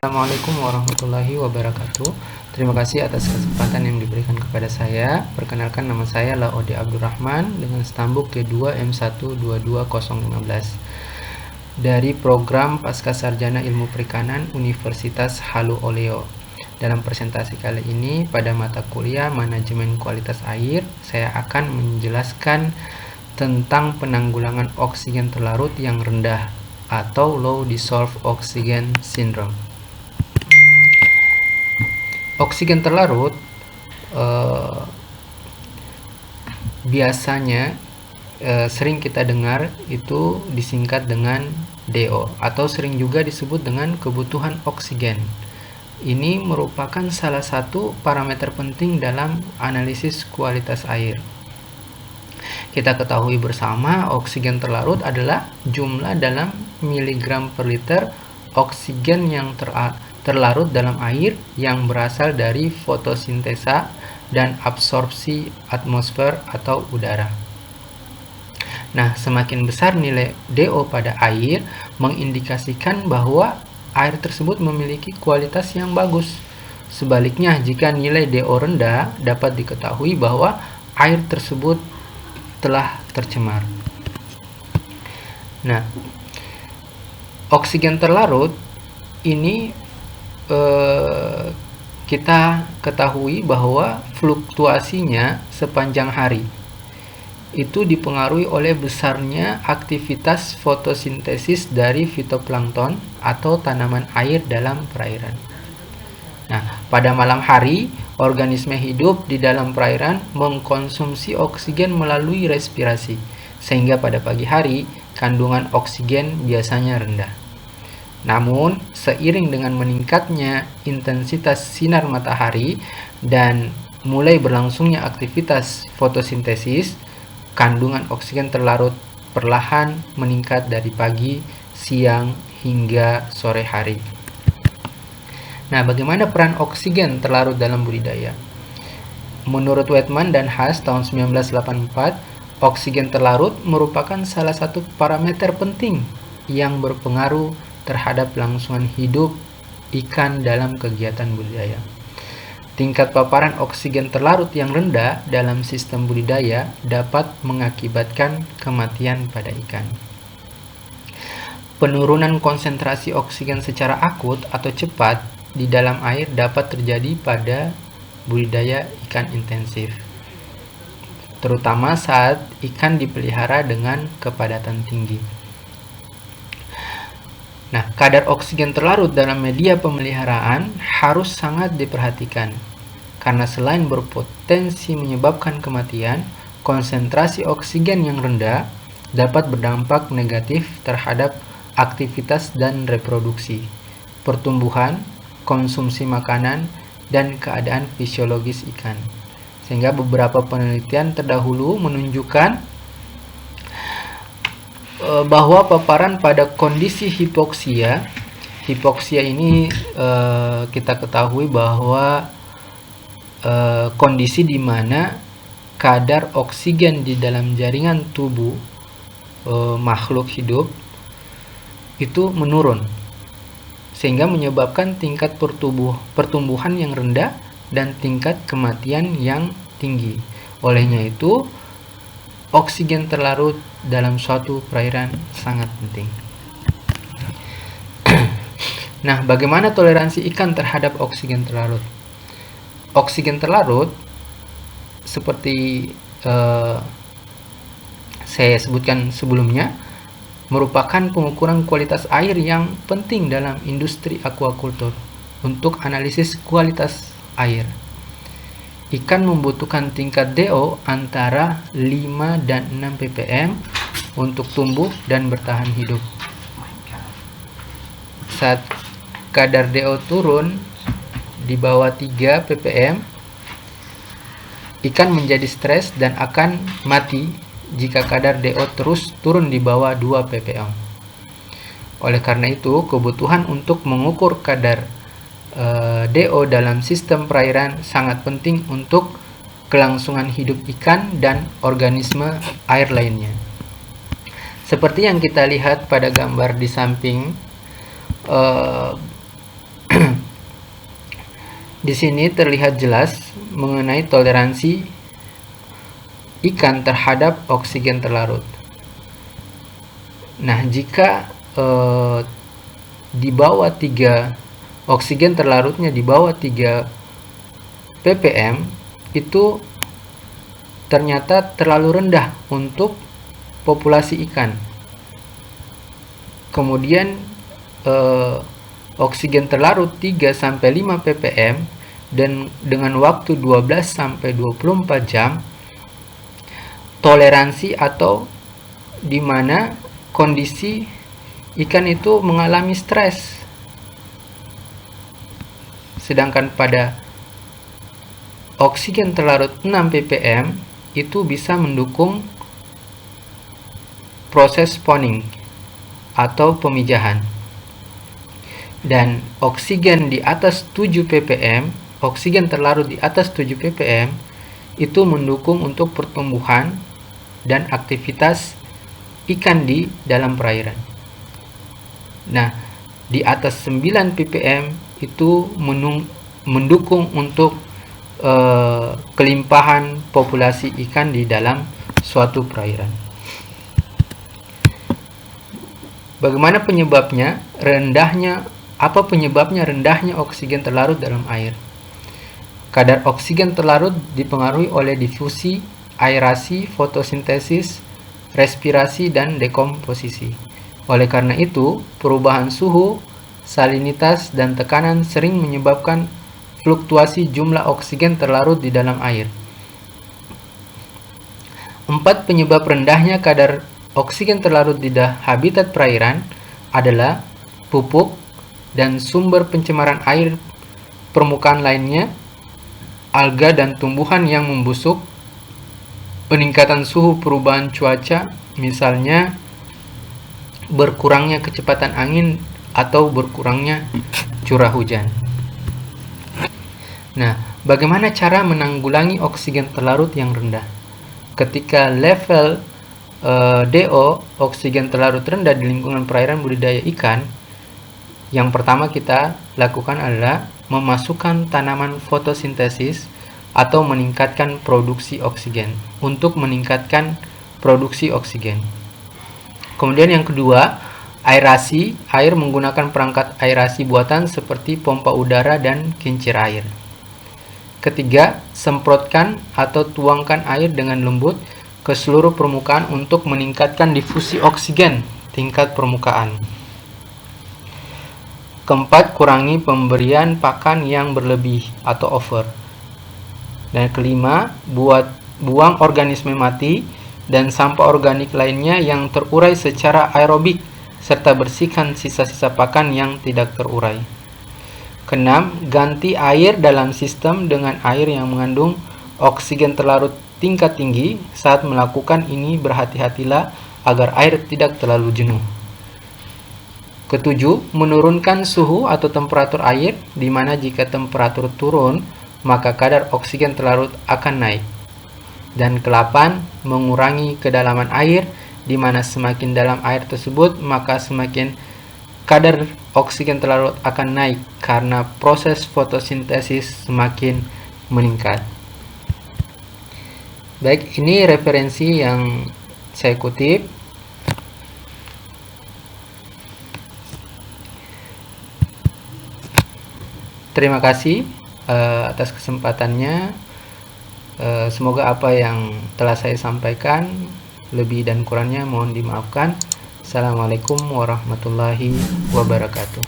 Assalamualaikum warahmatullahi wabarakatuh. Terima kasih atas kesempatan yang diberikan kepada saya. Perkenalkan, nama saya Laode Abdurrahman dengan stambuk T2M1220015 dari program Pascasarjana Ilmu Perikanan Universitas Halu Oleo. Dalam presentasi kali ini pada mata kuliah Manajemen Kualitas Air, saya akan menjelaskan tentang penanggulangan oksigen terlarut yang rendah atau Low Dissolved Oxygen Syndrome. Oksigen terlarut biasanya sering kita dengar itu disingkat dengan DO atau sering juga disebut dengan kebutuhan oksigen. Ini merupakan salah satu parameter penting dalam analisis kualitas air. Kita ketahui bersama oksigen terlarut adalah jumlah dalam miligram per liter oksigen yang terlarut dalam air yang berasal dari fotosintesa dan absorpsi atmosfer atau udara. Nah, semakin besar nilai DO pada air mengindikasikan bahwa air tersebut memiliki kualitas yang bagus. Sebaliknya, jika nilai DO rendah, dapat diketahui bahwa air tersebut telah tercemar. Nah, oksigen terlarut ini kita ketahui bahwa fluktuasinya sepanjang hari itu dipengaruhi oleh besarnya aktivitas fotosintesis dari fitoplankton atau tanaman air dalam perairan. Nah, pada malam hari, organisme hidup di dalam perairan mengkonsumsi oksigen melalui respirasi, sehingga pada pagi hari kandungan oksigen biasanya rendah. Namun, seiring dengan meningkatnya intensitas sinar matahari dan mulai berlangsungnya aktivitas fotosintesis, kandungan oksigen terlarut perlahan meningkat dari pagi, siang, hingga sore hari. Nah, bagaimana peran oksigen terlarut dalam budidaya? Menurut Wettman dan Haas tahun 1984, oksigen terlarut merupakan salah satu parameter penting yang berpengaruh terhadap kelangsungan hidup ikan dalam kegiatan budidaya. Tingkat paparan oksigen terlarut yang rendah dalam sistem budidaya dapat mengakibatkan kematian pada ikan. Penurunan konsentrasi oksigen secara akut atau cepat di dalam air dapat terjadi pada budidaya ikan intensif, terutama saat ikan dipelihara dengan kepadatan tinggi. Nah, kadar oksigen terlarut dalam media pemeliharaan harus sangat diperhatikan, karena selain berpotensi menyebabkan kematian, konsentrasi oksigen yang rendah dapat berdampak negatif terhadap aktivitas dan reproduksi, pertumbuhan, konsumsi makanan, dan keadaan fisiologis ikan. Sehingga beberapa penelitian terdahulu menunjukkan bahwa paparan pada kondisi hipoksia ini kita ketahui bahwa kondisi di mana kadar oksigen di dalam jaringan tubuh makhluk hidup itu menurun, sehingga menyebabkan tingkat pertumbuhan yang rendah dan tingkat kematian yang tinggi. Olehnya itu, oksigen terlarut dalam suatu perairan sangat penting. Nah, bagaimana toleransi ikan terhadap oksigen terlarut? Oksigen terlarut, seperti saya sebutkan sebelumnya, merupakan pengukuran kualitas air yang penting dalam industri aquaculture untuk analisis kualitas air. Ikan membutuhkan tingkat DO antara 5 dan 6 ppm untuk tumbuh dan bertahan hidup. Saat kadar DO turun di bawah 3 ppm, ikan menjadi stres dan akan mati jika kadar DO terus turun di bawah 2 ppm. Oleh karena itu, kebutuhan untuk mengukur kadar DO dalam sistem perairan sangat penting untuk kelangsungan hidup ikan dan organisme air lainnya. Seperti yang kita lihat pada gambar di samping, Di sini terlihat jelas mengenai toleransi ikan terhadap oksigen terlarut. Nah, jika di bawah 3 oksigen terlarutnya di bawah 3 ppm, itu ternyata terlalu rendah untuk populasi ikan. Kemudian oksigen terlarut 3-5 ppm dan dengan waktu 12-24 jam, toleransi atau di mana kondisi ikan itu mengalami stres. Sedangkan pada oksigen terlarut 6 ppm itu bisa mendukung proses spawning atau pemijahan. Dan oksigen di atas 7 ppm, oksigen terlarut di atas 7 ppm itu mendukung untuk pertumbuhan dan aktivitas ikan di dalam perairan. Nah, di atas 9 ppm itu mendukung untuk kelimpahan populasi ikan di dalam suatu perairan. Bagaimana penyebabnya? Apa penyebabnya rendahnya oksigen terlarut dalam air? Kadar oksigen terlarut dipengaruhi oleh difusi, aerasi, fotosintesis, respirasi, dan dekomposisi. Oleh karena itu, perubahan suhu, salinitas, dan tekanan sering menyebabkan fluktuasi jumlah oksigen terlarut di dalam air. 4 penyebab rendahnya kadar oksigen terlarut di habitat perairan adalah pupuk dan sumber pencemaran air permukaan lainnya, alga dan tumbuhan yang membusuk, peningkatan suhu, perubahan cuaca, misalnya berkurangnya kecepatan angin atau berkurangnya curah hujan. Nah, bagaimana cara menanggulangi oksigen terlarut yang rendah? Ketika level DO, oksigen terlarut rendah di lingkungan perairan budidaya ikan, yang pertama kita lakukan adalah memasukkan tanaman fotosintesis atau meningkatkan produksi oksigen untuk meningkatkan produksi oksigen. Kemudian yang kedua, aerasi, air menggunakan perangkat aerasi buatan seperti pompa udara dan kincir air. Ketiga, semprotkan atau tuangkan air dengan lembut ke seluruh permukaan untuk meningkatkan difusi oksigen tingkat permukaan. Keempat, kurangi pemberian pakan yang berlebih atau over. Dan kelima, buang organisme mati dan sampah organik lainnya yang terurai secara aerobik, serta bersihkan sisa-sisa pakan yang tidak terurai. Keenam, ganti air dalam sistem dengan air yang mengandung oksigen terlarut tingkat tinggi. Saat melakukan ini, berhati-hatilah agar air tidak terlalu jenuh. Ketujuh, menurunkan suhu atau temperatur air, di mana jika temperatur turun, maka kadar oksigen terlarut akan naik. Dan ke-8, mengurangi kedalaman air, di mana semakin dalam air tersebut, maka semakin kadar oksigen terlarut akan naik karena proses fotosintesis semakin meningkat. Baik, ini referensi yang saya kutip. Terima kasih atas kesempatannya. Semoga apa yang telah saya sampaikan, lebih dan kurangnya mohon dimaafkan. Assalamualaikum warahmatullahi wabarakatuh.